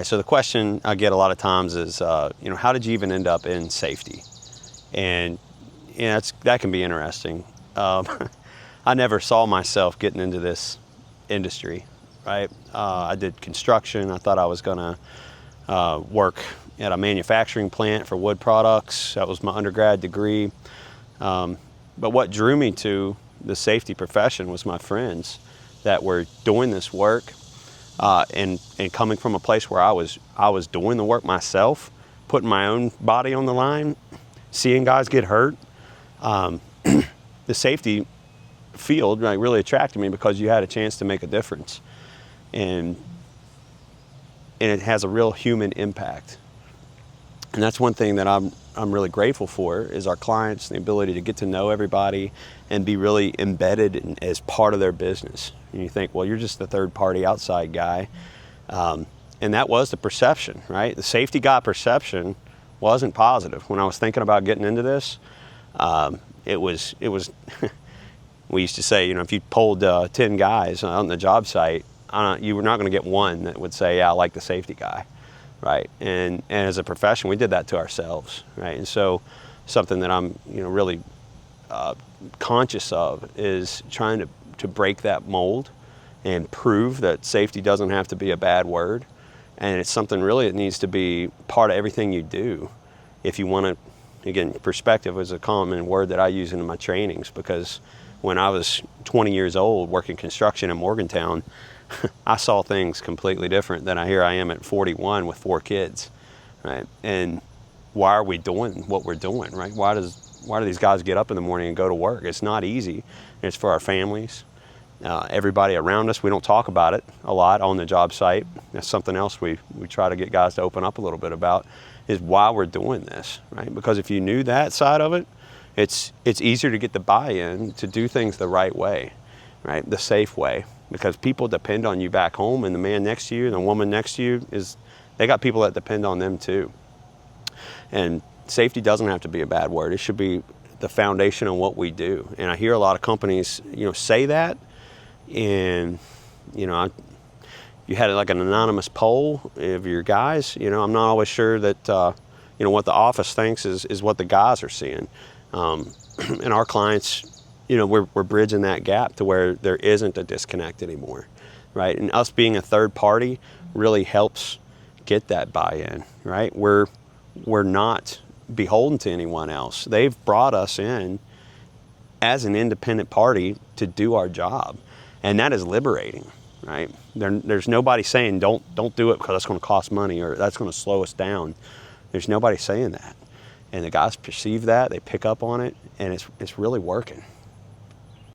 So the question I get a lot of times is, how did you even end up in safety? And that can be interesting. I never saw myself getting into this industry, right? I did construction. I thought I was going to work at a manufacturing plant for wood products. That was my undergrad degree. But what drew me to the safety profession was my friends that were doing this work, and coming from a place where I was doing the work myself, putting my own body on the line, seeing guys get hurt. The safety field really attracted me because you had a chance to make a difference, and it has a real human impact. And that's one thing that I'm really grateful for, is our clients, the ability to get to know everybody and be really embedded as part of their business. And you think, well, you're just the third party outside guy. And that was the perception, right? The safety guy perception wasn't positive. When I was thinking about getting into this, it was we used to say, if you polled 10 guys on the job site, you were not going to get one that would say, yeah, I like the safety guy. Right, and as a profession, we did that to ourselves, right? And so, something that I'm, really conscious of is trying to break that mold and prove that safety doesn't have to be a bad word, and it's something really that needs to be part of everything you do. If you want to, again, perspective is a common word that I use in my trainings, because when I was 20 years old working construction in Morgantown, I saw things completely different than I am at 41 with 4 kids, right? And why are we doing what we're doing, right? Why do these guys get up in the morning and go to work? It's not easy. It's for our families, everybody around us. We don't talk about it a lot on the job site. That's something else we try to get guys to open up a little bit about, is why we're doing this, right? Because if you knew that side of it, it's easier to get the buy-in to do things the right way, right? The safe way. Because people depend on you back home, and the man next to you and the woman next to you, they got people that depend on them too. And safety doesn't have to be a bad word. It should be the foundation of what we do. And I hear a lot of companies, say that, and you had like an anonymous poll of your guys. I'm not always sure that what the office thinks is what the guys are seeing. And our clients, we're bridging that gap to where there isn't a disconnect anymore, right? And us being a third party really helps get that buy-in, right? We're not beholden to anyone else. They've brought us in as an independent party to do our job, and that is liberating, right? There's nobody saying don't do it because that's going to cost money or that's going to slow us down. There's nobody saying that, and the guys perceive that, they pick up on it, and it's really working.